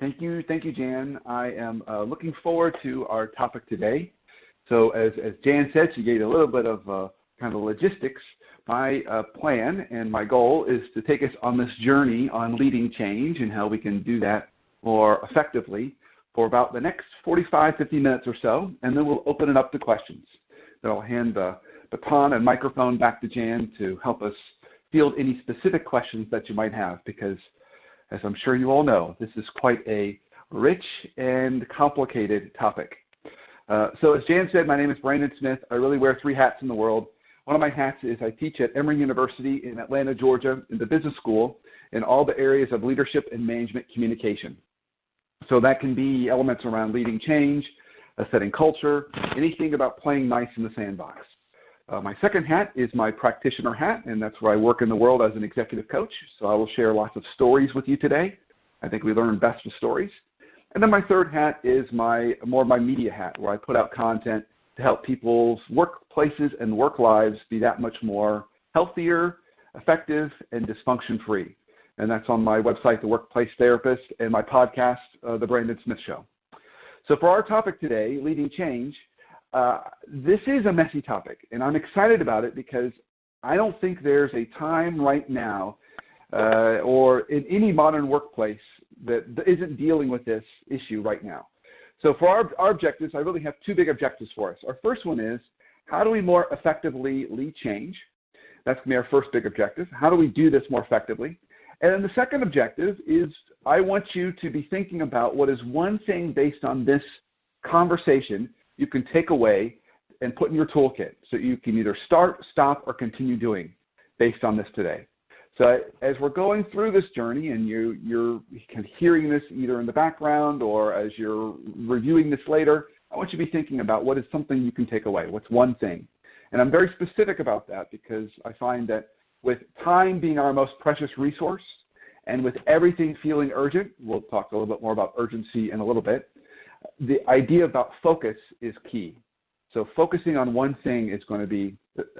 Thank you, Jan. I am looking forward to our topic today. So as Jan said, she gave a little bit of kind of logistics. My plan and my goal is to take us on this journey on leading change and how we can do that more effectively for about the next 45, 50 minutes or so, and then we'll open it up to questions. Then I'll hand the baton and microphone back to Jan to help us field any specific questions that you might have, because as I'm sure you all know, this is quite a rich and complicated topic. So as Jan said, my name is Brandon Smith. I really wear three hats in the world. One of my hats is I teach at Emory University in Atlanta, Georgia, in the business school in all the areas of leadership and management communication. So that can be elements around leading change, setting culture, anything about playing nice in the sandbox. My second hat is my practitioner hat, and that's where I work in the world as an executive coach. So I will share lots of stories with you today. I think we learn best with stories. And then my third hat is more of my media hat, where I put out content to help people's workplaces and work lives be that much more healthier, effective, and dysfunction-free. And that's on my website, The Workplace Therapist, and my podcast, The Brandon Smith Show. So for our topic today, leading change, this is a messy topic, and I'm excited about it because I don't think there's a time right now or in any modern workplace that isn't dealing with this issue right now. So for our objectives, I really have two big objectives for us. Our first one is, how do we more effectively lead change? That's going to be our first big objective. How do we do this more effectively? And then the second objective is, I want you to be thinking about what is one thing based on this conversation you can take away and put in your toolkit so you can either start, stop, or continue doing based on this today. So as we're going through this journey and you're kind of hearing this either in the background or as you're reviewing this later, I want you to be thinking about what is something you can take away. What's one thing? And I'm very specific about that because I find that with time being our most precious resource and with everything feeling urgent, we'll talk a little bit more about urgency in a little bit, the idea about focus is key. So focusing on one thing is going to be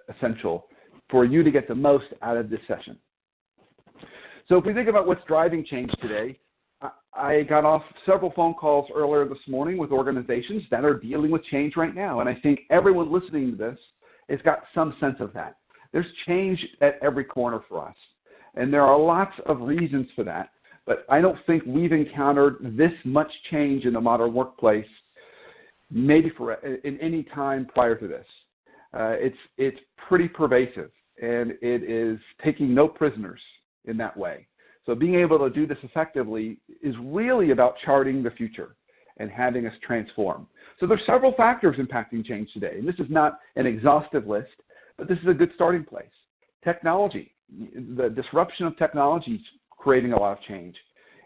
essential for you to get the most out of this session. So if we think about what's driving change today, I got off several phone calls earlier this morning with organizations that are dealing with change right now. And I think everyone listening to this has got some sense of that. There's change at every corner for us. And there are lots of reasons for that. But I don't think we've encountered this much change in the modern workplace maybe in any time prior to this. It's pretty pervasive, and it is taking no prisoners in that way. So being able to do this effectively is really about charting the future and having us transform. So there's several factors impacting change today. And this is not an exhaustive list, but this is a good starting place. Technology. The disruption of technology is creating a lot of change.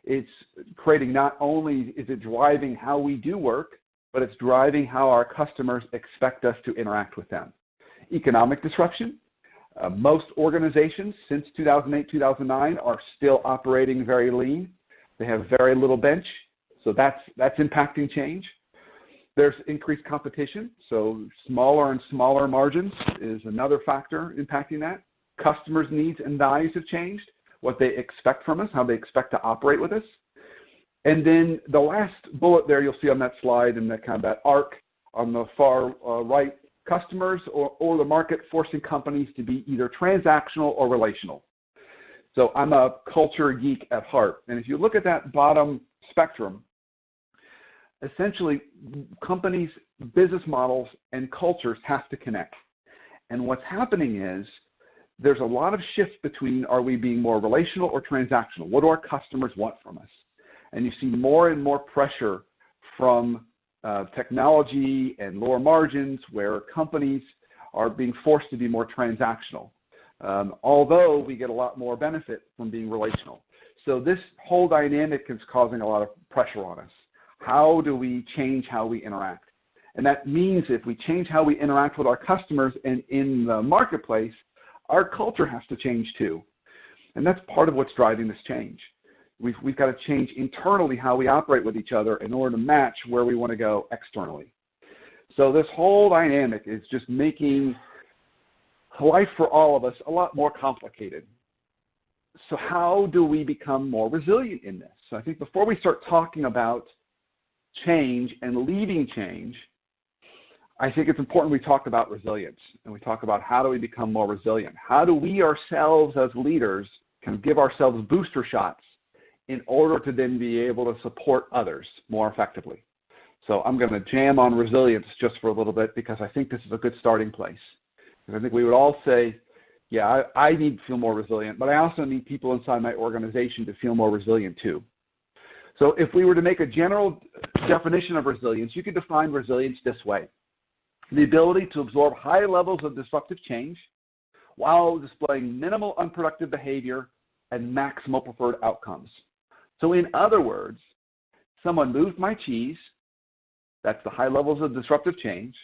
It's creating, not only is it driving how we do work, but it's driving how our customers expect us to interact with them. Economic disruption. Most organizations since 2008, 2009 are still operating very lean. They have very little bench, so that's impacting change. There's increased competition, so smaller and smaller margins is another factor impacting that. Customers' needs and values have changed, what they expect from us, how they expect to operate with us. And then the last bullet there you'll see on that slide in that kind of that arc on the far right, customers or the market forcing companies to be either transactional or relational. So I'm a culture geek at heart. And if you look at that bottom spectrum, essentially companies, business models, and cultures have to connect. And what's happening is there's a lot of shifts between, are we being more relational or transactional? What do our customers want from us? And you see more and more pressure from technology and lower margins where companies are being forced to be more transactional, although we get a lot more benefit from being relational. So this whole dynamic is causing a lot of pressure on us. How do we change how we interact? And that means if we change how we interact with our customers and in the marketplace, our culture has to change too. And that's part of what's driving this change. We've got to change internally how we operate with each other in order to match where we want to go externally. So this whole dynamic is just making life for all of us a lot more complicated. So how do we become more resilient in this? So I think before we start talking about change and leading change, I think it's important we talk about resilience, and we talk about how do we become more resilient. How do we ourselves as leaders kind of give ourselves booster shots in order to then be able to support others more effectively. So I'm going to jam on resilience just for a little bit because I think this is a good starting place. Because I think we would all say, yeah, I need to feel more resilient, but I also need people inside my organization to feel more resilient too. So if we were to make a general definition of resilience, you could define resilience this way: the ability to absorb high levels of disruptive change while displaying minimal unproductive behavior and maximal preferred outcomes. So in other words, someone moved my cheese. That's the high levels of disruptive change.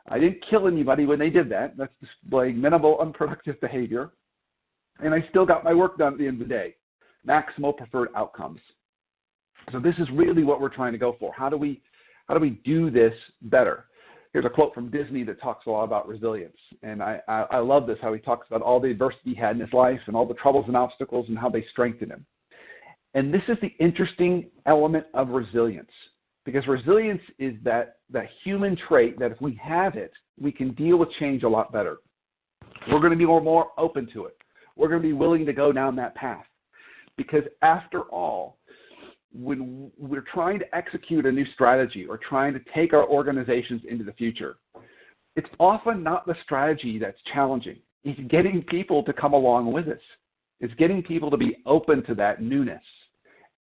I didn't kill anybody when they did that. That's displaying minimal unproductive behavior. And I still got my work done at the end of the day. Maximal preferred outcomes. So this is really what we're trying to go for. How do we do this better? Here's a quote from Disney that talks a lot about resilience. And I love this, how he talks about all the adversity he had in his life and all the troubles and obstacles and how they strengthened him. And this is the interesting element of resilience, because resilience is that human trait that if we have it, we can deal with change a lot better. We're going to be more open to it. We're going to be willing to go down that path. Because after all, when we're trying to execute a new strategy or trying to take our organizations into the future, it's often not the strategy that's challenging. It's getting people to come along with us. It's getting people to be open to that newness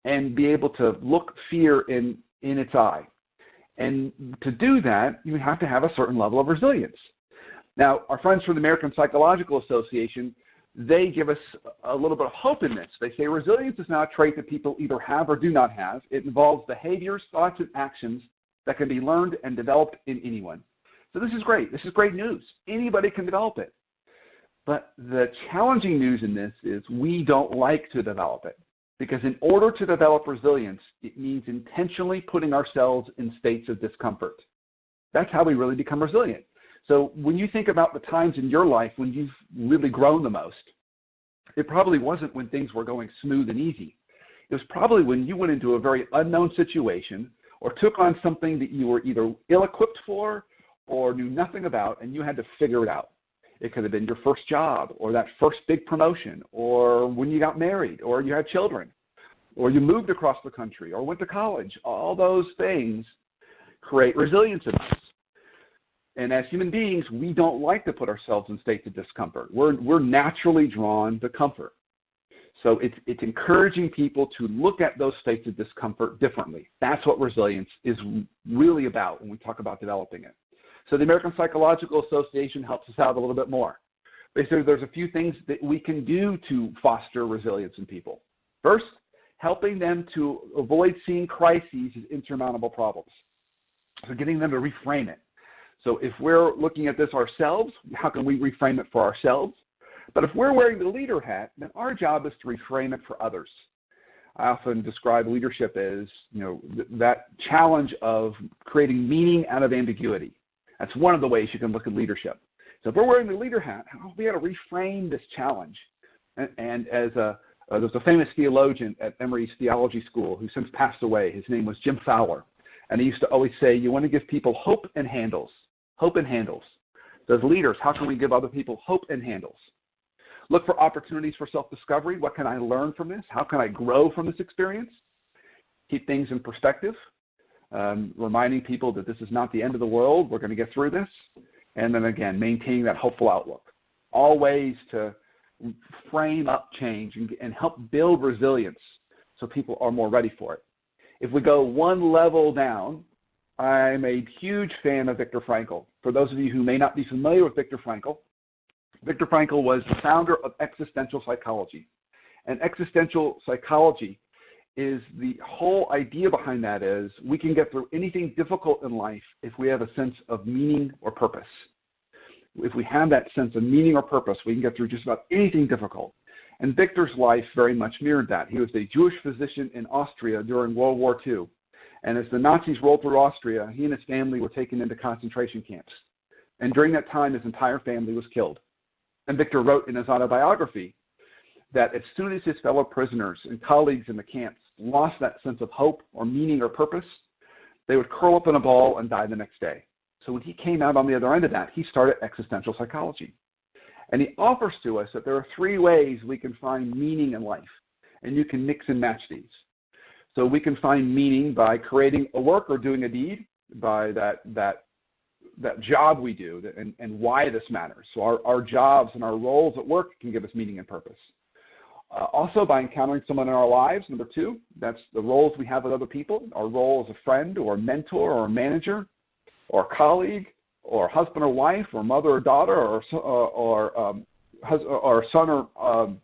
and be able to look fear in its eye. And to do that, you have to have a certain level of resilience. Now, our friends from the American Psychological Association, they give us a little bit of hope in this. They say resilience is not a trait that people either have or do not have. It involves behaviors, thoughts, and actions that can be learned and developed in anyone. So this is great. This is great news. Anybody can develop it. But the challenging news in this is we don't like to develop it. Because in order to develop resilience, it means intentionally putting ourselves in states of discomfort. That's how we really become resilient. So when you think about the times in your life when you've really grown the most, it probably wasn't when things were going smooth and easy. It was probably when you went into a very unknown situation or took on something that you were either ill-equipped for or knew nothing about, and you had to figure it out. It could have been your first job or that first big promotion or when you got married or you had children or you moved across the country or went to college. All those things create resilience in us. And as human beings, we don't like to put ourselves in states of discomfort. We're naturally drawn to comfort. So it's encouraging people to look at those states of discomfort differently. That's what resilience is really about when we talk about developing it. So the American Psychological Association helps us out a little bit more. They say there's a few things that we can do to foster resilience in people. First, helping them to avoid seeing crises as insurmountable problems. So getting them to reframe it. So if we're looking at this ourselves, how can we reframe it for ourselves? But if we're wearing the leader hat, then our job is to reframe it for others. I often describe leadership as, that challenge of creating meaning out of ambiguity. That's one of the ways you can look at leadership. So if we're wearing the leader hat, we got to reframe this challenge. And as there's a famous theologian at Emory's theology school who since passed away. His name was Jim Fowler. And he used to always say, you want to give people hope and handles. Hope and handles. So as leaders, how can we give other people hope and handles? Look for opportunities for self-discovery. What can I learn from this? How can I grow from this experience? Keep things in perspective. Reminding people that this is not the end of the world. We're going to get through this. And then again, maintaining that hopeful outlook. All ways to frame up change and help build resilience so people are more ready for it. If we go one level down, I'm a huge fan of Viktor Frankl. For those of you who may not be familiar with Viktor Frankl was the founder of existential psychology. And existential psychology is the whole idea behind that is we can get through anything difficult in life if we have a sense of meaning or purpose. If we have that sense of meaning or purpose, we can get through just about anything difficult. And Victor's life very much mirrored that. He was a Jewish physician in Austria during World War II. And as the Nazis rolled through Austria, he and his family were taken into concentration camps. And during that time, his entire family was killed. And Victor wrote in his autobiography that as soon as his fellow prisoners and colleagues in the camps lost that sense of hope or meaning or purpose, they would curl up in a ball and die the next day. So when he came out on the other end of that, he started existential psychology. And he offers to us that there are 3 ways we can find meaning in life, and you can mix and match these. So we can find meaning by creating a work or doing a deed, by that job we do, and why this matters. So our jobs and our roles at work can give us meaning and purpose. Also by encountering someone in our lives, number 2, that's the roles we have with other people, our role as a friend or a mentor or a manager or a colleague or husband or wife or mother or daughter or son or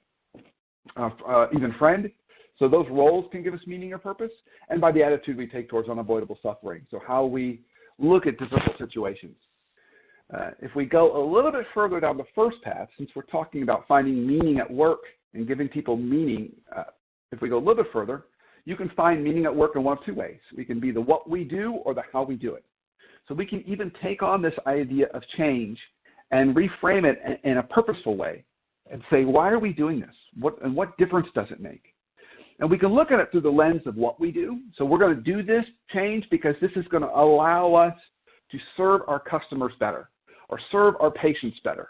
even friend. So those roles can give us meaning or purpose, and by the attitude we take towards unavoidable suffering. So how we look at difficult situations. If we go a little bit further down the first path, since we're talking about finding meaning at work and giving people meaning, if we go a little bit further, you can find meaning at work in one of 2 ways. We can be the what we do or the how we do it. So we can even take on this idea of change and reframe it in a purposeful way and say, why are we doing this? What difference does it make? And we can look at it through the lens of what we do. So we're going to do this change because this is going to allow us to serve our customers better, or serve our patients better,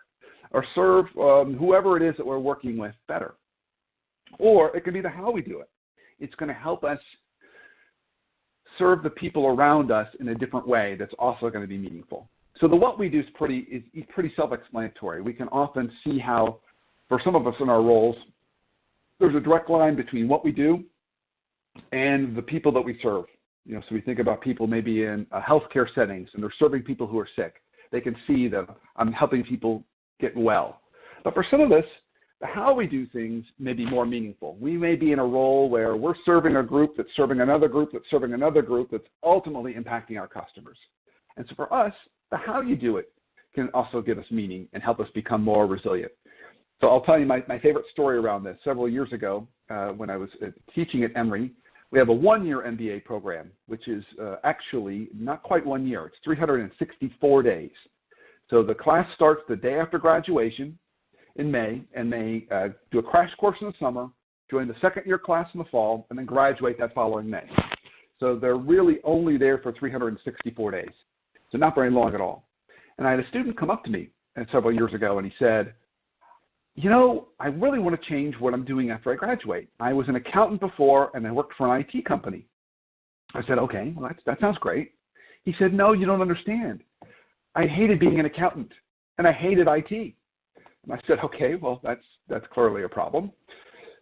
or serve whoever it is that we're working with better. Or it can be the how we do it. It's going to help us serve the people around us in a different way that's also going to be meaningful. So the what we do is pretty self-explanatory. We can often see how, for some of us in our roles, there's a direct line between what we do and the people that we serve. So we think about people maybe in healthcare settings, and they're serving people who are sick. They can see that I'm helping people get well. But for some of us, the how we do things may be more meaningful. We may be in a role where we're serving a group that's serving another group that's serving another group that's ultimately impacting our customers. And so for us, the how you do it can also give us meaning and help us become more resilient. So I'll tell you my favorite story around this. Several years ago, when I was teaching at Emory, we have a 1-year MBA program, which is actually not quite 1 year. It's 364 days. So the class starts the day after graduation in May, and they do a crash course in the summer, join the 2nd-year class in the fall, and then graduate that following May. So they're really only there for 364 days. So not very long at all. And I had a student come up to me several years ago, and he said, I really want to change what I'm doing after I graduate. I was an accountant before, and I worked for an IT company. I said, okay, well, that sounds great. He said, no, you don't understand. I hated being an accountant, and I hated IT. And I said, okay, well, that's clearly a problem.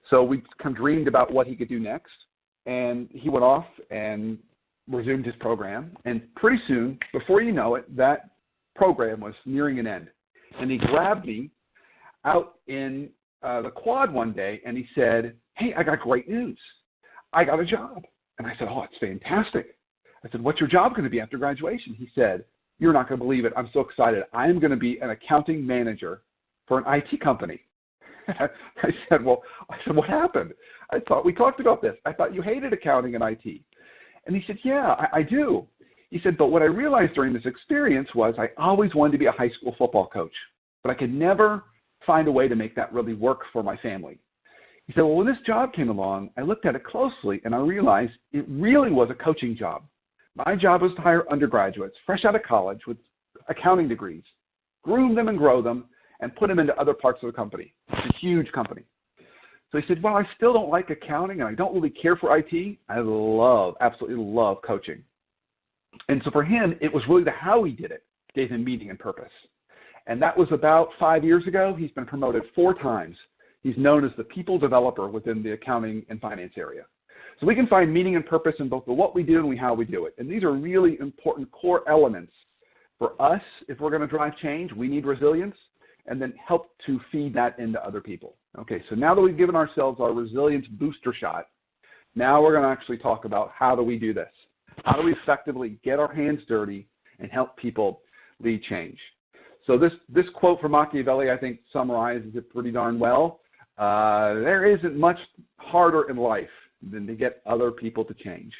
So we kind of dreamed about what he could do next, and he went off and resumed his program. And pretty soon, before you know it, that program was nearing an end. And he grabbed me out in the quad one day, and he said, hey, I got great news. I got a job. And I said, oh, it's fantastic. I said, what's your job going to be after graduation? He said, you're not going to believe it. I'm so excited. I'm going to be an accounting manager for an IT company. I said, what happened? I thought we talked about this. I thought you hated accounting and IT. And he said, yeah, I do. He said, but what I realized during this experience was I always wanted to be a high school football coach, but I could never find a way to make that really work for my family. He said, well, when this job came along, I looked at it closely, and I realized it really was a coaching job. My job was to hire undergraduates, fresh out of college with accounting degrees, groom them and grow them, and put them into other parts of the company. It's a huge company. So he said, well, I still don't like accounting, and I don't really care for IT. I absolutely love coaching. And so for him, it was really the how he did it gave him meaning and purpose. And that was about 5 years ago. He's been promoted 4 times. He's known as the people developer within the accounting and finance area. So we can find meaning and purpose in both the what we do and how we do it. And these are really important core elements for us. If we're going to drive change, we need resilience, and then help to feed that into other people. Okay, so now that we've given ourselves our resilience booster shot, now we're going to actually talk about how do we do this? How do we effectively get our hands dirty and help people lead change? So this quote from Machiavelli, I think, summarizes it pretty darn well. There isn't much harder in life than to get other people to change.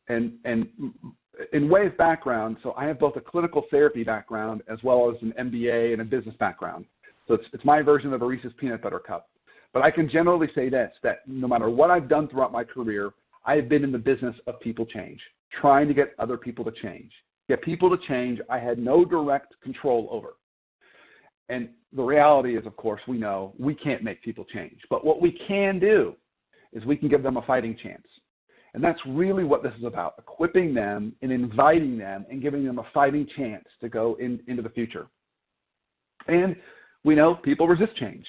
And in way of background, so I have both a clinical therapy background as well as an MBA and a business background. So it's my version of a Reese's peanut butter cup. But I can generally say this, that no matter what I've done throughout my career, I have been in the business of people change, trying to get other people to change. Get people to change I had no direct control over. And the reality is, of course, we know we can't make people change. But what we can do is we can give them a fighting chance. And that's really what this is about, equipping them and inviting them and giving them a fighting chance to go into the future. And we know people resist change.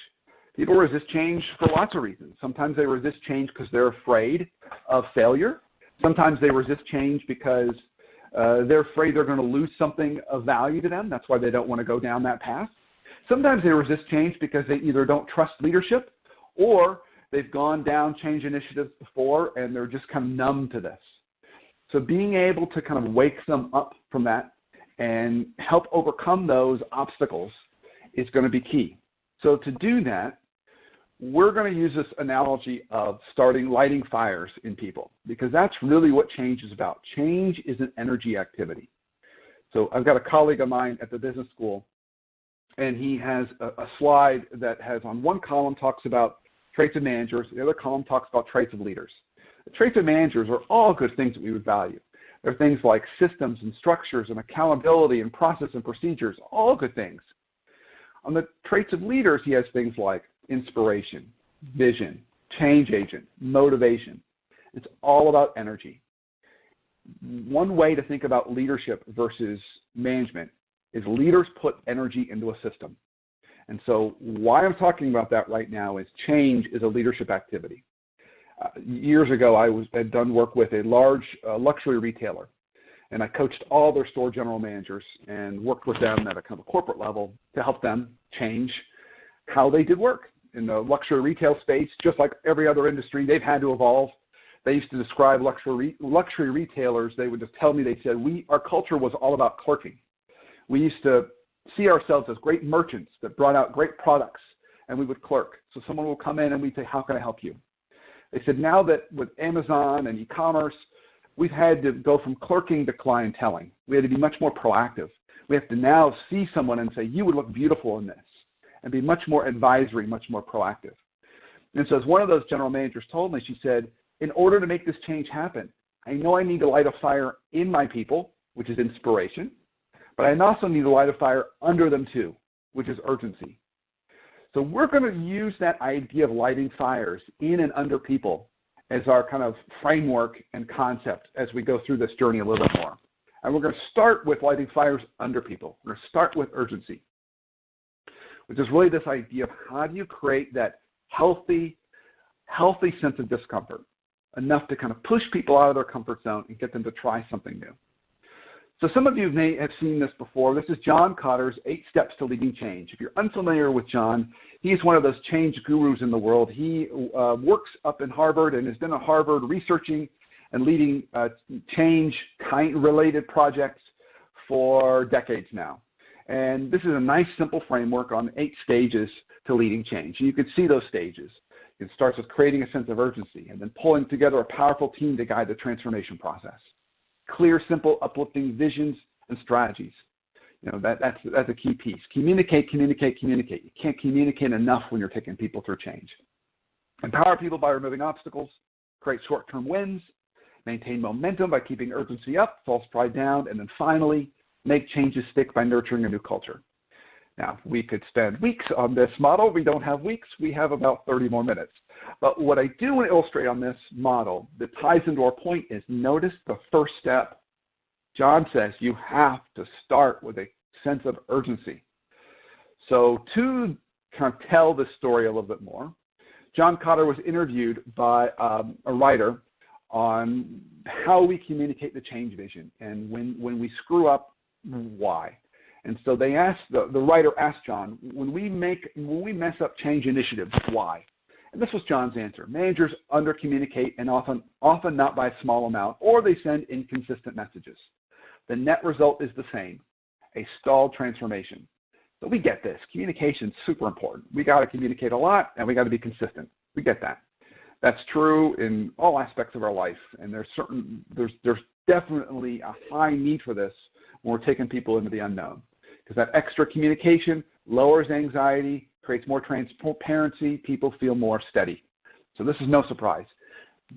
People resist change for lots of reasons. Sometimes they resist change because they're afraid of failure. Sometimes they resist change because they're afraid they're going to lose something of value to them. That's why they don't want to go down that path. Sometimes they resist change because they either don't trust leadership or they've gone down change initiatives before and they're just kind of numb to this. So being able to kind of wake them up from that and help overcome those obstacles is going to be key. So to do that, we're going to use this analogy of lighting fires in people, because that's really what change is about. Change is an energy activity. So I've got a colleague of mine at the business school, and he has a slide that has on one column talks about traits of managers, the other column talks about traits of leaders. The traits of managers are all good things that we would value. They're things like systems and structures and accountability and process and procedures, all good things. On the traits of leaders, he has things like inspiration, vision, change agent, motivation. It's all about energy. One way to think about leadership versus management is leaders put energy into a system. And so why I'm talking about that right now is change is a leadership activity. Years ago, I had done work with a large luxury retailer, and I coached all their store general managers and worked with them at a kind of corporate level to help them change how they did work. In the luxury retail space, just like every other industry, they've had to evolve. They used to describe luxury retailers. They would just tell me, they said, our culture was all about clerking. We used to see ourselves as great merchants that brought out great products, and we would clerk. So someone will come in and we'd say, how can I help you? They said, now that with Amazon and e-commerce, we've had to go from clerking to clienteling. We had to be much more proactive. We have to now see someone and say, you would look beautiful in this, and be much more advisory, much more proactive. And so as one of those general managers told me, she said, in order to make this change happen, I know I need to light a fire in my people, which is inspiration, but I also need to light a fire under them too, which is urgency. So we're going to use that idea of lighting fires in and under people as our kind of framework and concept as we go through this journey a little bit more. And we're going to start with lighting fires under people. We're going to start with urgency, which is really this idea of how do you create that healthy sense of discomfort, enough to kind of push people out of their comfort zone and get them to try something new. So some of you may have seen this before. This is John Kotter's 8 Steps to Leading Change. If you're unfamiliar with John, he's one of those change gurus in the world. He works up in Harvard and has been at Harvard researching and leading change-related projects for decades now. And this is a nice, simple framework on 8 stages to leading change. And you can see those stages. It starts with creating a sense of urgency and then pulling together a powerful team to guide the transformation process. Clear, simple, uplifting visions and strategies. You know, that's a key piece. Communicate, communicate, communicate. You can't communicate enough when you're taking people through change. Empower people by removing obstacles, create short-term wins, maintain momentum by keeping urgency up, false pride down, and then finally, make changes stick by nurturing a new culture. Now, we could spend weeks on this model. We don't have weeks. We have about 30 more minutes. But what I do want to illustrate on this model that ties into our point is notice the first step. John says you have to start with a sense of urgency. So to kind of tell this story a little bit more, John Kotter was interviewed by a writer on how we communicate the change vision and when we screw up, why. And so they asked, the writer asked John, when we mess up change initiatives, why? And this was John's answer. Managers under-communicate and often not by a small amount, or they send inconsistent messages. The net result is the same, a stalled transformation. So we get this. Communication is super important. We got to communicate a lot, and we got to be consistent. We get that. That's true in all aspects of our life, and there's definitely a high need for this when we're taking people into the unknown, because that extra communication lowers anxiety, creates more transparency. People feel more steady. So this is no surprise.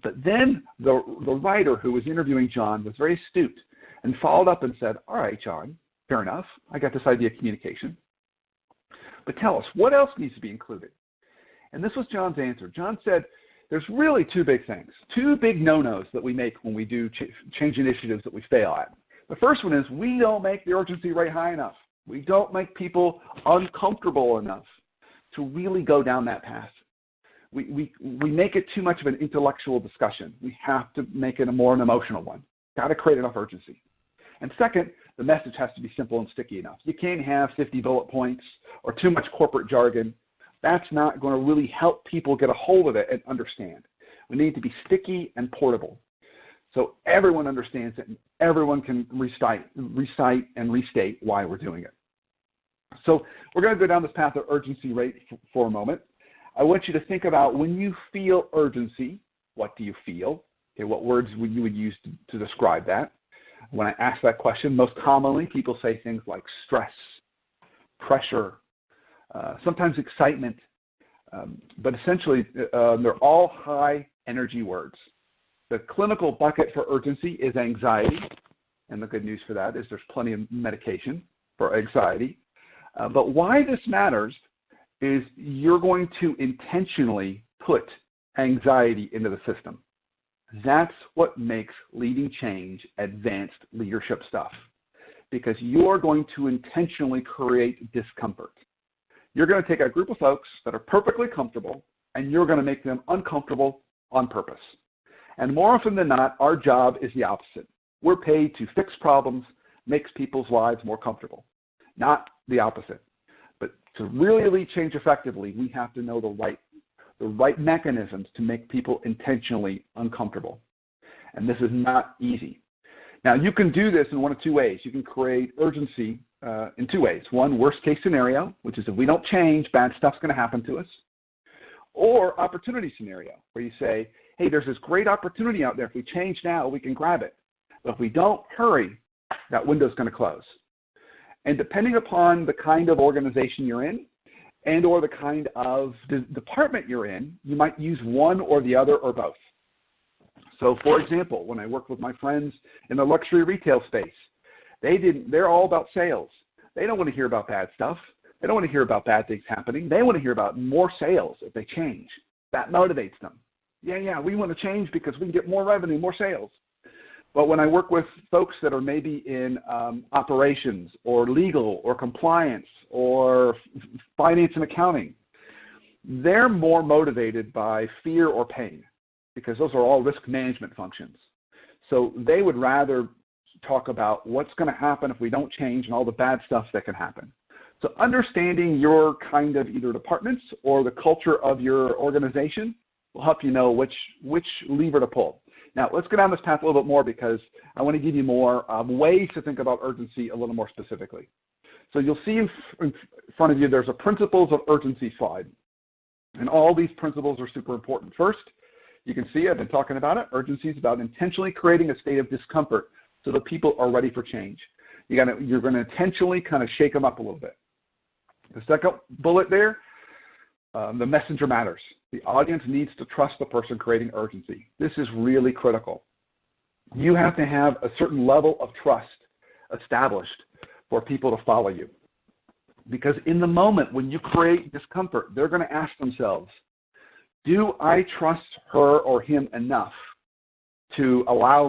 But then the writer who was interviewing John was very astute and followed up and said, all right, John, fair enough. I got this idea of communication. But tell us, what else needs to be included? And this was John's answer. John said, there's really two big things, two big no-nos that we make when we do change initiatives that we fail at. The first one is we don't make the urgency rate high enough. We don't make people uncomfortable enough to really go down that path. We make it too much of an intellectual discussion. We have to make it a more an emotional one. Got to create enough urgency. And second, the message has to be simple and sticky enough. You can't have 50 bullet points or too much corporate jargon. That's not going to really help people get a hold of it and understand. We need to be sticky and portable so everyone understands it and everyone can recite and restate why we're doing it. So we're going to go down this path of urgency rate for a moment. I want you to think about when you feel urgency, what do you feel? Okay, what words would you use to describe that? When I ask that question, most commonly people say things like stress, pressure, sometimes excitement, but essentially they're all high energy words. The clinical bucket for urgency is anxiety, and the good news for that is there's plenty of medication for anxiety. But why this matters is you're going to intentionally put anxiety into the system. That's what makes leading change advanced leadership stuff, because you're going to intentionally create discomfort. You're going to take a group of folks that are perfectly comfortable, and you're going to make them uncomfortable on purpose. And more often than not, our job is the opposite. We're paid to fix problems, makes people's lives more comfortable, not the opposite. But to really lead change effectively, we have to know the right mechanisms to make people intentionally uncomfortable. And this is not easy. Now, you can do this in one of two ways. You can create urgency in two ways. One, worst case scenario, which is if we don't change, bad stuff's going to happen to us. Or opportunity scenario, where you say, hey, there's this great opportunity out there. If we change now, we can grab it. But if we don't hurry, that window's going to close. And depending upon the kind of organization you're in and or the kind of department you're in, you might use one or the other or both. So, for example, when I work with my friends in the luxury retail space, they're all about sales. They don't want to hear about bad stuff. They don't want to hear about bad things happening. They want to hear about more sales if they change. That motivates them. Yeah, we want to change because we can get more revenue, more sales. But when I work with folks that are maybe in operations or legal or compliance or finance and accounting, they're more motivated by fear or pain because those are all risk management functions. So they would rather talk about what's going to happen if we don't change and all the bad stuff that can happen. So understanding your kind of either departments or the culture of your organization will help you know which lever to pull. Now, let's go down this path a little bit more because I want to give you more ways to think about urgency a little more specifically. So you'll see in front of you there's a principles of urgency slide. And all these principles are super important. First, you can see I've been talking about it. Urgency is about intentionally creating a state of discomfort so that people are ready for change. You're going to intentionally kind of shake them up a little bit. The second bullet there, the messenger matters. The audience needs to trust the person creating urgency. This is really critical. You have to have a certain level of trust established for people to follow you. Because in the moment when you create discomfort, they're going to ask themselves, do I trust her or him enough to allow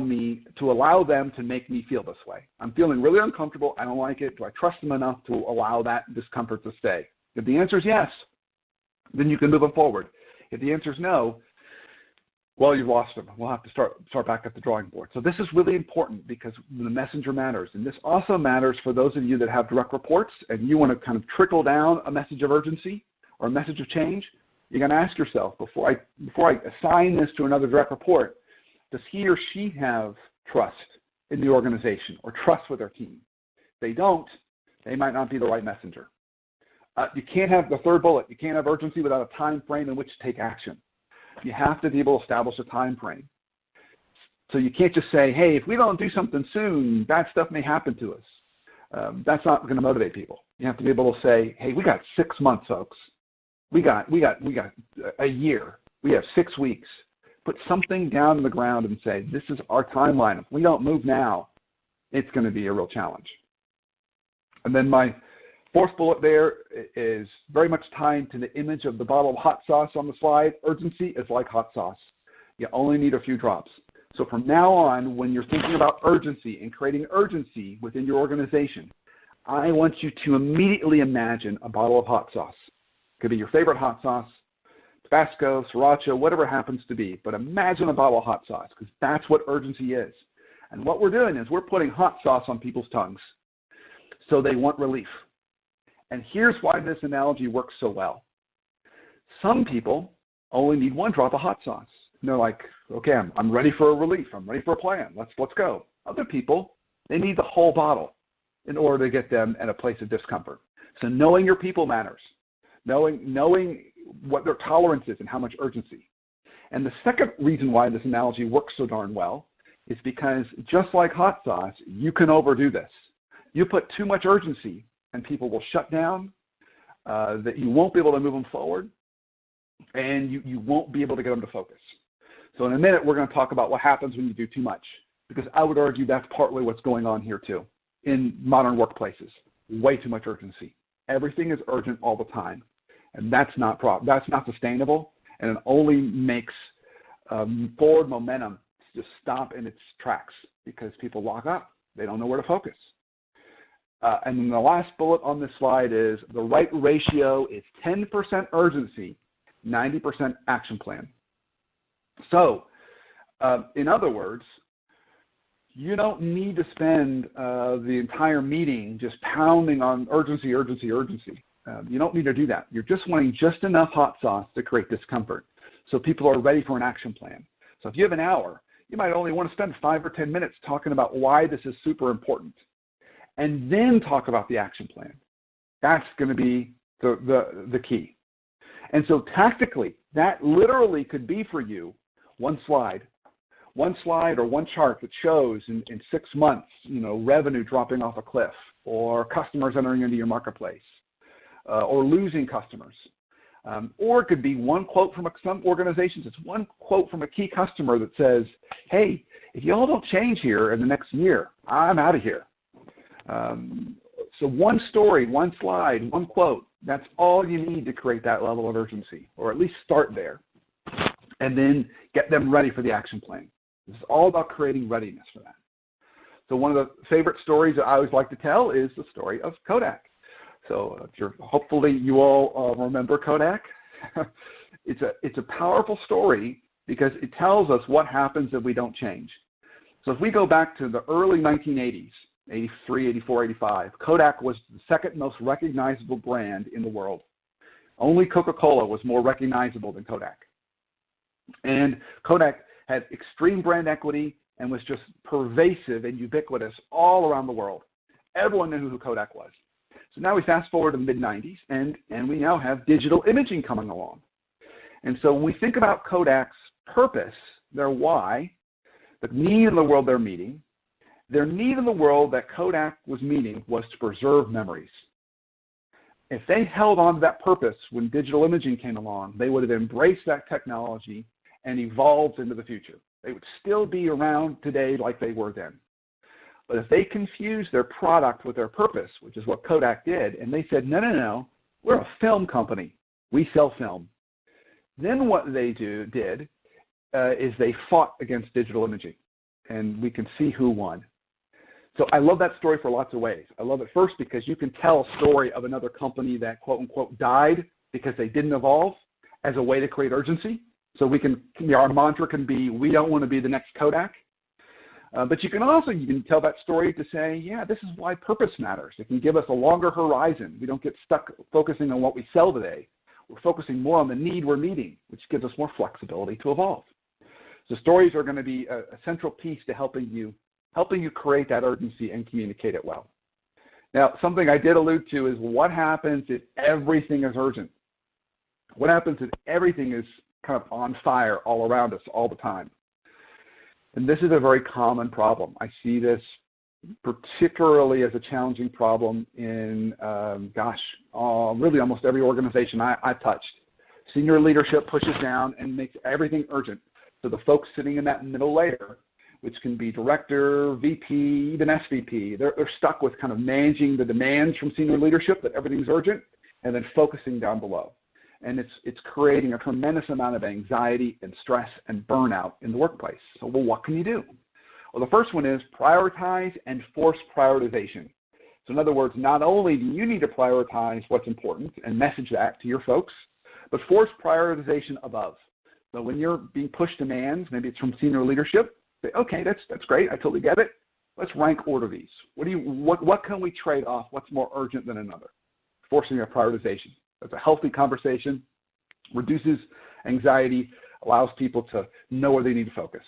them to make me feel this way? I'm feeling really uncomfortable. I don't like it. Do I trust them enough to allow that discomfort to stay? If the answer is yes, then you can move them forward. If the answer is no, well, you've lost them. We'll have to start back at the drawing board. So this is really important because the messenger matters. And this also matters for those of you that have direct reports and you want to kind of trickle down a message of urgency or a message of change. You're going to ask yourself, before I assign this to another direct report, does he or she have trust in the organization or trust with their team? If they don't, they might not be the right messenger. You can't have the third bullet. You can't have urgency without a time frame in which to take action. You have to be able to establish a time frame. So you can't just say, hey, if we don't do something soon, bad stuff may happen to us. That's not going to motivate people. You have to be able to say, hey, we got 6 months, folks. We got a year. We have 6 weeks. Put something down on the ground and say, this is our timeline. If we don't move now, it's going to be a real challenge. And then my fourth bullet there is very much tied to the image of the bottle of hot sauce on the slide. Urgency is like hot sauce. You only need a few drops. So from now on, when you're thinking about urgency and creating urgency within your organization, I want you to immediately imagine a bottle of hot sauce. It could be your favorite hot sauce, Tabasco, Sriracha, whatever it happens to be. But imagine a bottle of hot sauce, because that's what urgency is. And what we're doing is we're putting hot sauce on people's tongues so they want relief. And here's why this analogy works so well. Some people only need 1 drop of hot sauce. And they're like, okay, I'm ready for a relief. I'm ready for a plan. Let's go. Other people, they need the whole bottle in order to get them at a place of discomfort. So knowing your people matters. Knowing what their tolerance is and how much urgency. And the second reason why this analogy works so darn well is because just like hot sauce, you can overdo this. You put too much urgency and people will shut down, that you won't be able to move them forward, and you won't be able to get them to focus. So in a minute, we're going to talk about what happens when you do too much, because I would argue that's partly what's going on here too in modern workplaces. Way too much urgency. Everything is urgent all the time, and that's not sustainable, and it only makes forward momentum just stop in its tracks because people lock up. They don't know where to focus. And then the last bullet on this slide is the right ratio is 10% urgency, 90% action plan. So, in other words, you don't need to spend the entire meeting just pounding on urgency. You don't need to do that. You're just wanting just enough hot sauce to create discomfort so people are ready for an action plan. So if you have an hour, you might only want to spend 5 or 10 minutes talking about why this is super important, and then talk about the action plan. That's going to be the key. And so tactically, that literally could be for you one slide or one chart that shows in 6 months, revenue dropping off a cliff, or customers entering into your marketplace, or losing customers. Or it could be one quote from some organizations. It's one quote from a key customer that says, hey, if you all don't change here in the next year, I'm out of here. So one story, one slide, one quote, that's all you need to create that level of urgency, or at least start there, and then get them ready for the action plan. This is all about creating readiness for that. So one of the favorite stories that I always like to tell is the story of Kodak. So hopefully you all remember Kodak. It's a powerful story because it tells us what happens if we don't change. So if we go back to the early 1980s, 83, 84, 85, Kodak was the second most recognizable brand in the world. Only Coca-Cola was more recognizable than Kodak. And Kodak had extreme brand equity and was just pervasive and ubiquitous all around the world. Everyone knew who Kodak was. So now we fast forward to the mid-90s, and we now have digital imaging coming along. And so when we think about Kodak's purpose, their why, the need in the world they're meeting, their need in the world that Kodak was meeting was to preserve memories. If they held on to that purpose when digital imaging came along, they would have embraced that technology and evolved into the future. They would still be around today like they were then. But if they confused their product with their purpose, which is what Kodak did, and they said, no, we're a film company. We sell film. Then what they did is they fought against digital imaging, and we can see who won. So I love that story for lots of ways. I love it first because you can tell a story of another company that, quote unquote, died because they didn't evolve as a way to create urgency. So our mantra can be, we don't want to be the next Kodak. But you can tell that story to say, yeah, this is why purpose matters. It can give us a longer horizon. We don't get stuck focusing on what we sell today. We're focusing more on the need we're meeting, which gives us more flexibility to evolve. So stories are going to be a central piece to helping you create that urgency and communicate it well. Now, something I did allude to is what happens if everything is urgent? What happens if everything is kind of on fire all around us all the time? And this is a very common problem. I see this particularly as a challenging problem in, really almost every organization I've touched. Senior leadership pushes down and makes everything urgent. So the folks sitting in that middle layer, which can be director, VP, even SVP, they're stuck with kind of managing the demands from senior leadership that everything's urgent and then focusing down below. And it's creating a tremendous amount of anxiety and stress and burnout in the workplace. So, well, what can you do? Well, the first one is prioritize and force prioritization. So in other words, not only do you need to prioritize what's important and message that to your folks, but force prioritization above. So when you're being pushed demands, maybe it's from senior leadership, say, okay, that's great, I totally get it. Let's rank order these. What can we trade off? What's more urgent than another? Forcing a prioritization. That's a healthy conversation, reduces anxiety, allows people to know where they need to focus.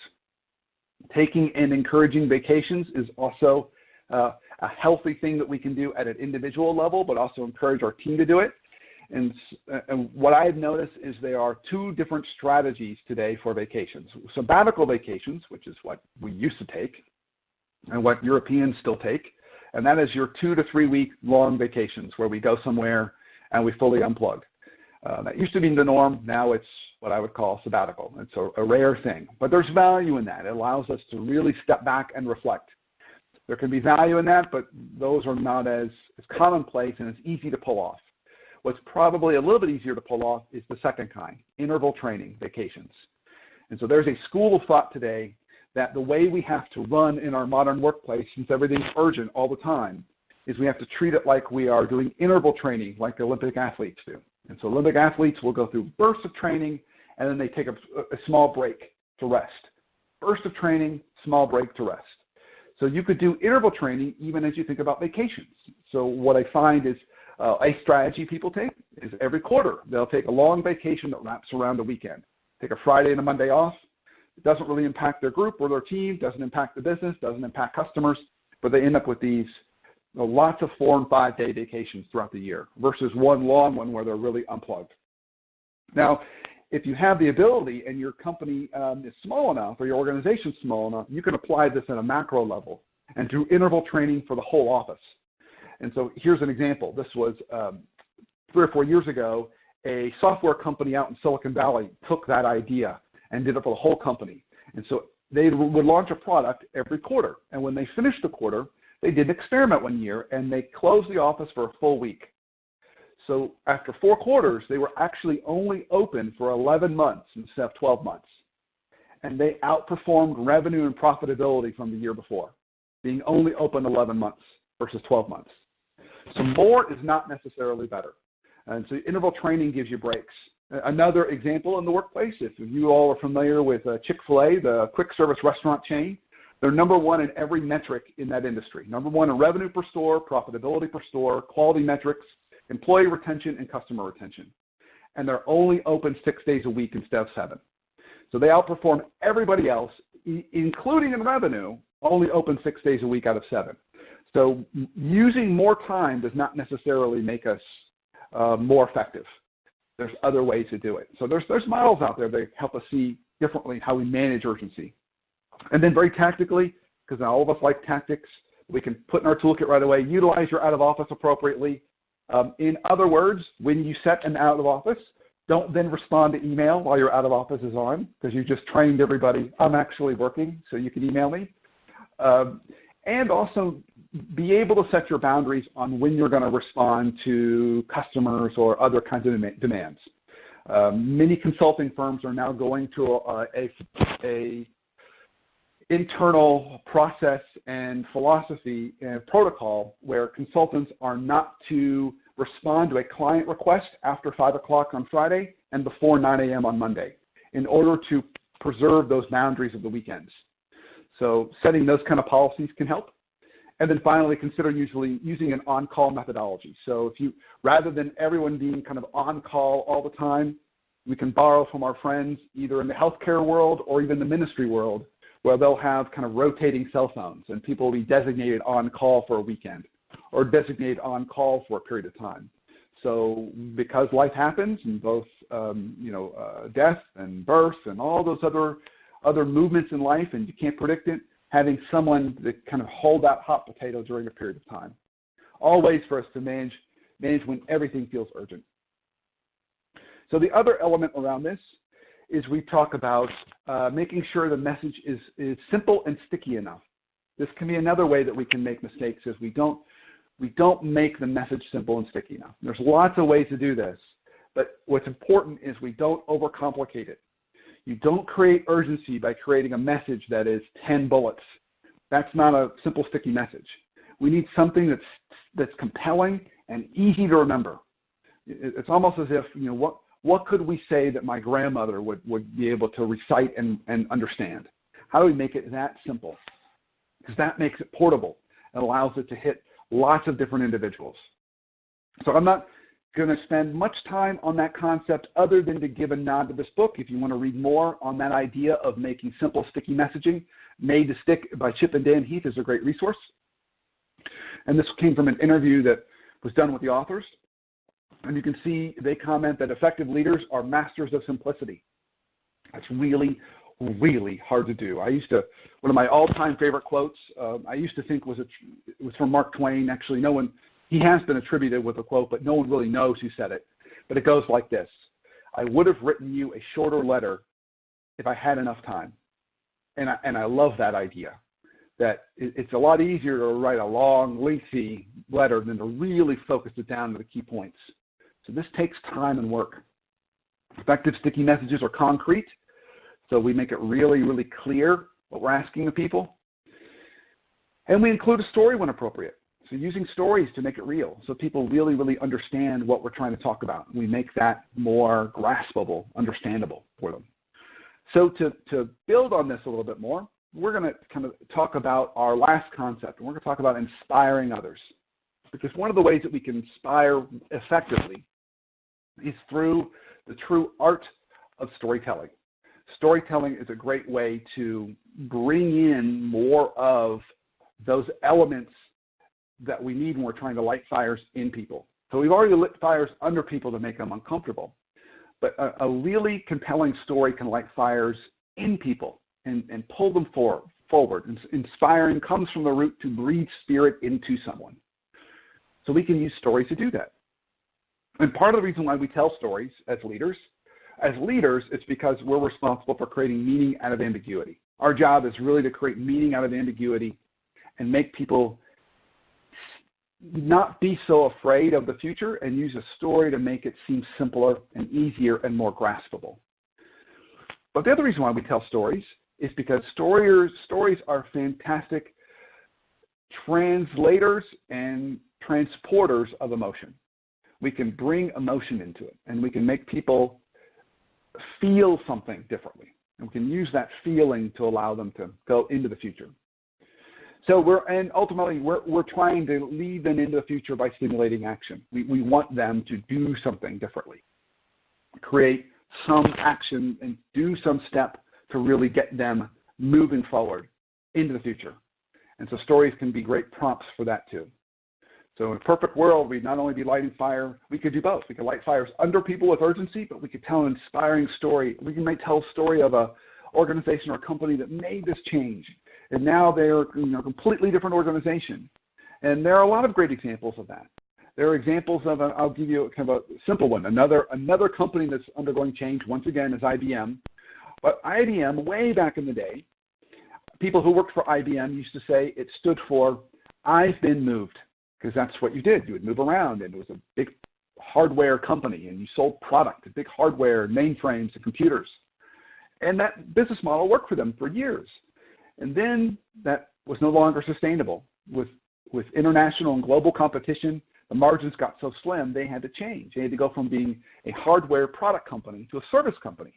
Taking and encouraging vacations is also a healthy thing that we can do at an individual level, but also encourage our team to do it. And what I've noticed is there are two different strategies today for vacations. Sabbatical vacations, which is what we used to take and what Europeans still take, and that is your 2 to 3 week long vacations where we go somewhere and we fully unplug. That used to be the norm. Now it's what I would call sabbatical. It's a rare thing, but there's value in that. It allows us to really step back and reflect. There can be value in that, but those are not as commonplace and as easy to pull off. What's probably a little bit easier to pull off is the second kind, interval training vacations. And so there's a school of thought today that the way we have to run in our modern workplace, since everything's urgent all the time, is we have to treat it like we are doing interval training like the Olympic athletes do. And so Olympic athletes will go through bursts of training, and then they take a small break to rest. Burst of training, small break to rest. So you could do interval training even as you think about vacations. So what I find is a strategy people take is every quarter they'll take a long vacation that wraps around a weekend. Take a Friday and a Monday off. It doesn't really impact their group or their team, doesn't impact the business, doesn't impact customers, but they end up with these lots of 4 and 5 day vacations throughout the year versus one long one where they're really unplugged. Now, if you have the ability and your company is small enough or your organization is small enough, you can apply this at a macro level and do interval training for the whole office. And so here's an example. This was 3 or 4 years ago. A software company out in Silicon Valley took that idea and did it for the whole company. And so they would launch a product every quarter. And when they finished the quarter, they did an experiment one year, and they closed the office for a full week. So after 4 quarters, they were actually only open for 11 months instead of 12 months. And they outperformed revenue and profitability from the year before, being only open 11 months versus 12 months. So more is not necessarily better. And so interval training gives you breaks. Another example in the workplace, if you all are familiar with Chick-fil-A, the quick service restaurant chain, they're number 1 in every metric in that industry. Number 1 in revenue per store, profitability per store, quality metrics, employee retention, and customer retention. And they're only open 6 days a week instead of 7. So they outperform everybody else, including in revenue, only open 6 days a week out of 7. So using more time does not necessarily make us more effective. There's other ways to do it. So there's models out there that help us see differently how we manage urgency. And then very tactically, because all of us like tactics, we can put in our toolkit right away, utilize your out of office appropriately. In other words, when you set an out of office, don't then respond to email while your out of office is on, because you just trained everybody, I'm actually working, so you can email me. And also be able to set your boundaries on when you're going to respond to customers or other kinds of demands. Many consulting firms are now going to a internal process and philosophy and protocol where consultants are not to respond to a client request after 5 o'clock on Friday and before 9 a.m. on Monday in order to preserve those boundaries of the weekends. So setting those kind of policies can help. And then finally, consider usually using an on-call methodology. So if you, rather than everyone being kind of on-call all the time, we can borrow from our friends either in the healthcare world or even the ministry world, where they'll have kind of rotating cell phones and people will be designated on call for a weekend or designated on call for a period of time. So because life happens in both death and birth and all those other movements in life and you can't predict it, having someone that kind of hold that hot potato during a period of time. All ways for us to manage when everything feels urgent. So the other element around this is we talk about making sure the message is simple and sticky enough. This can be another way that we can make mistakes, is we don't make the message simple and sticky enough. There's lots of ways to do this, but what's important is we don't overcomplicate it. You don't create urgency by creating a message that is 10 bullets. That's not a simple, sticky message. We need something that's compelling and easy to remember. It's almost as if, what could we say that my grandmother would be able to recite and understand? How do we make it that simple? Because that makes it portable and allows it to hit lots of different individuals. So I'm not going to spend much time on that concept other than to give a nod to this book. If you want to read more on that idea of making simple, sticky messaging, Made to Stick by Chip and Dan Heath is a great resource. And this came from an interview that was done with the authors. And you can see they comment that effective leaders are masters of simplicity. That's really, really hard to do. One of my all-time favorite quotes, I used to think it was from Mark Twain. Actually, he has been attributed with a quote, but no one really knows who said it. But it goes like this: I would have written you a shorter letter if I had enough time. And I love that idea, that it's a lot easier to write a long, lengthy letter than to really focus it down to the key points. So this takes time and work. Effective sticky messages are concrete, so we make it really, really clear what we're asking of people. And we include a story when appropriate. So using stories to make it real, so people really, really understand what we're trying to talk about. We make that more graspable, understandable for them. So to build on this a little bit more, we're going to kind of talk about our last concept, and we're going to talk about inspiring others. Because one of the ways that we can inspire effectively is through the true art of storytelling. Storytelling is a great way to bring in more of those elements that we need when we're trying to light fires in people. So we've already lit fires under people to make them uncomfortable. But a really compelling story can light fires in people and pull them forward. Inspiring comes from the root to breathe spirit into someone. So we can use stories to do that. And part of the reason why we tell stories as leaders, it's because we're responsible for creating meaning out of ambiguity. Our job is really to create meaning out of ambiguity and make people not be so afraid of the future and use a story to make it seem simpler and easier and more graspable. But the other reason why we tell stories is because stories are fantastic translators and transporters of emotion. We can bring emotion into it, and we can make people feel something differently. And we can use that feeling to allow them to go into the future. So ultimately we're trying to lead them into the future by stimulating action. We want them to do something differently, create some action and do some step to really get them moving forward into the future. And so stories can be great prompts for that too. So in a perfect world, we'd not only be lighting fire, we could do both. We could light fires under people with urgency, but we could tell an inspiring story. We might tell a story of an organization or a company that made this change, and now they're a completely different organization. And there are a lot of great examples of that. There are examples of, I'll give you kind of a simple one. Another company that's undergoing change, once again, is IBM. But IBM, way back in the day, people who worked for IBM used to say it stood for, I've been moved. Because that's what you did. You would move around, and it was a big hardware company, and you sold product, big hardware, mainframes, and computers. And that business model worked for them for years. And then that was no longer sustainable. With international and global competition, the margins got so slim, they had to change. They had to go from being a hardware product company to a service company.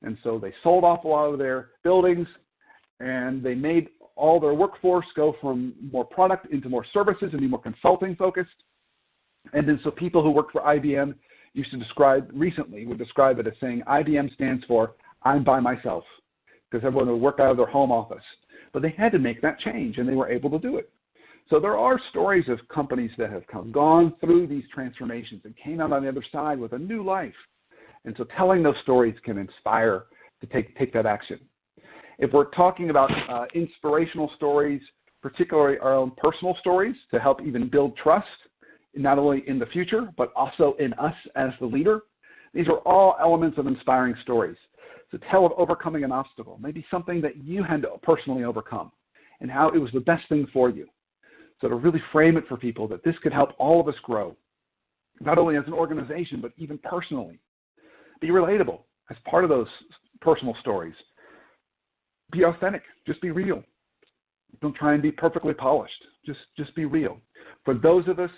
And so they sold off a lot of their buildings, and they made all their workforce go from more product into more services and be more consulting focused. And then so people who worked for IBM would describe it as saying, IBM stands for I'm by myself, because everyone would work out of their home office. But they had to make that change, and they were able to do it. So there are stories of companies that have gone through these transformations and came out on the other side with a new life. And so telling those stories can inspire to take that action. If we're talking about inspirational stories, particularly our own personal stories, to help even build trust, not only in the future, but also in us as the leader, These are all elements of inspiring stories. So tell of overcoming an obstacle, maybe something that you had to personally overcome and how it was the best thing for you. So to really frame it for people that this could help all of us grow, not only as an organization, but even personally. Be relatable as part of those personal stories. Be authentic. Just be real. Don't try and be perfectly polished. Just be real. For those of us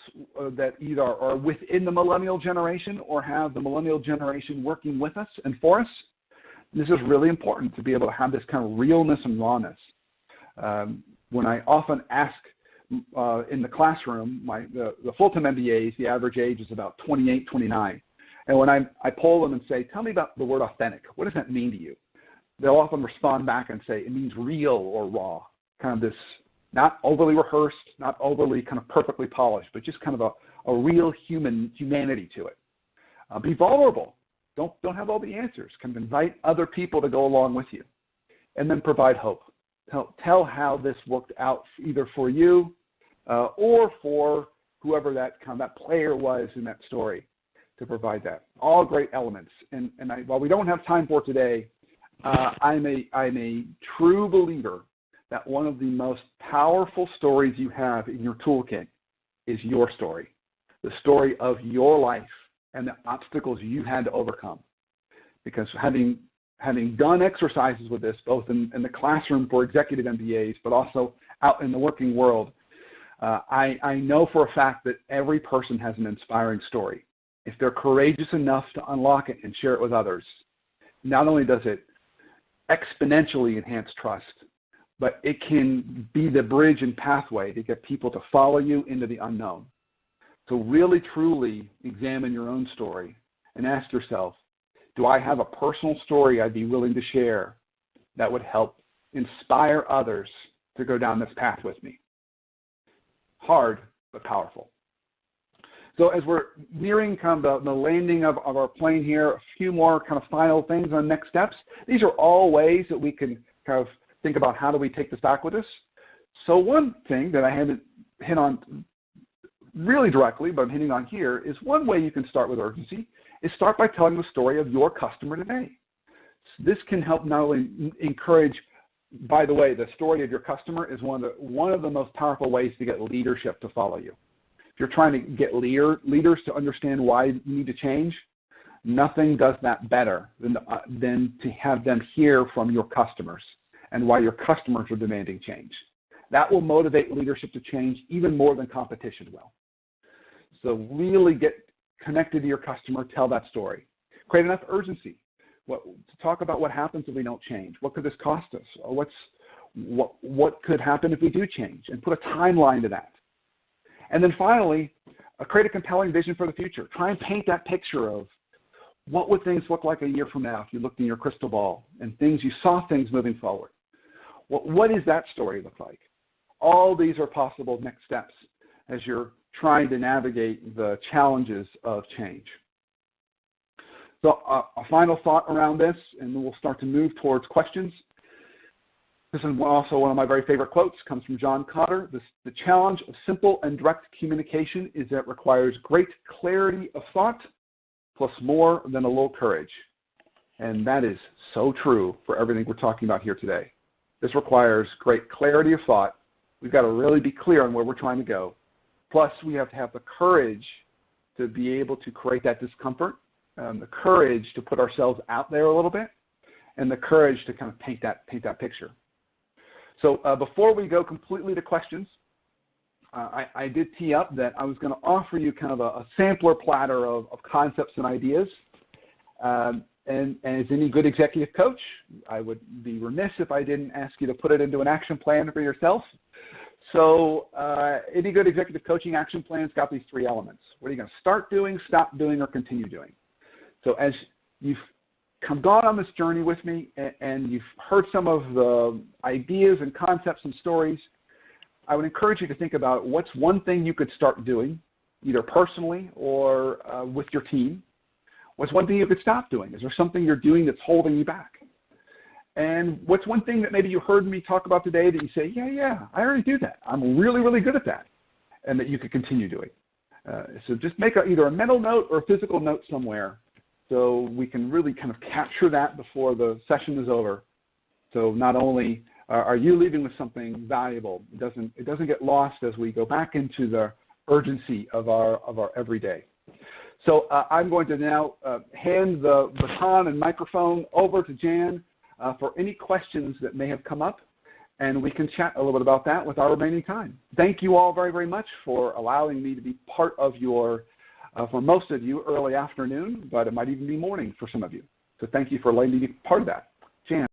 that either are within the millennial generation or have the millennial generation working with us and for us, this is really important to be able to have this kind of realness and rawness. When I often ask in the classroom, the full-time MBAs, the average age is about 28, 29. And when I poll them and say, tell me about the word authentic, what does that mean to you? They'll often respond back and say, it means real or raw, kind of this not overly rehearsed, not overly kind of perfectly polished, but just kind of a real humanity to it. Be vulnerable. Don't have all the answers. Kind of invite other people to go along with you. And then provide hope. Tell how this worked out either for you or for whoever that player was in that story, to provide that. All great elements. And while we don't have time for today, I'm a true believer that one of the most powerful stories you have in your toolkit is your story, the story of your life and the obstacles you had to overcome. Because having done exercises with this, both in the classroom for executive MBAs, but also out in the working world, I know for a fact that every person has an inspiring story. If they're courageous enough to unlock it and share it with others, not only does it exponentially enhance trust, but it can be the bridge and pathway to get people to follow you into the unknown. So really, truly examine your own story and ask yourself, do I have a personal story I'd be willing to share that would help inspire others to go down this path with me? Hard, but powerful. So as we're nearing kind of the landing of our plane here, a few more kind of final things on next steps. These are all ways that we can kind of think about how do we take this back with us. So one thing that I haven't hit on really directly, but I'm hitting on here, is one way you can start with urgency is start by telling the story of your customer today. This can help not only encourage, by the way, the story of your customer is one of the most powerful ways to get leadership to follow you. If you're trying to get leaders to understand why you need to change, nothing does that better than to have them hear from your customers and why your customers are demanding change. That will motivate leadership to change even more than competition will. So really get connected to your customer, tell that story. Create enough urgency to talk about what happens if we don't change. What could this cost us? Or what could happen if we do change? And put a timeline to that. And then finally, create a compelling vision for the future. Try and paint that picture of what would things look like a year from now if you looked in your crystal ball and you saw things moving forward. What does that story look like? All these are possible next steps as you're trying to navigate the challenges of change. So a final thought around this, and then we'll start to move towards questions. This is also one of my very favorite quotes, comes from John Kotter. The challenge of simple and direct communication is that it requires great clarity of thought plus more than a little courage. And that is so true for everything we're talking about here today. This requires great clarity of thought. We've got to really be clear on where we're trying to go. Plus, we have to have the courage to be able to create that discomfort, the courage to put ourselves out there a little bit, and the courage to kind of paint that picture. So before we go completely to questions, I did tee up that I was going to offer you kind of a sampler platter of concepts and ideas. And as any good executive coach, I would be remiss if I didn't ask you to put it into an action plan for yourself. So any good executive coaching action plan's got these three elements. What are you going to start doing, stop doing, or continue doing? So as you've gone on this journey with me and you've heard some of the ideas and concepts and stories, I would encourage you to think about what's one thing you could start doing, either personally or with your team. What's one thing you could stop doing? Is there something you're doing that's holding you back? And what's one thing that maybe you heard me talk about today that you say, yeah, I already do that. I'm really, really good at that, and that you could continue doing. So just make either a mental note or a physical note somewhere so we can really kind of capture that before the session is over. So not only are you leaving with something valuable, it doesn't get lost as we go back into the urgency of our everyday. So I'm going to now hand the baton and microphone over to Jan for any questions that may have come up, and we can chat a little bit about that with our remaining time. Thank you all very, very much for allowing me to be part of your, for most of you, early afternoon, but it might even be morning for some of you. So thank you for letting me be part of that. Jan.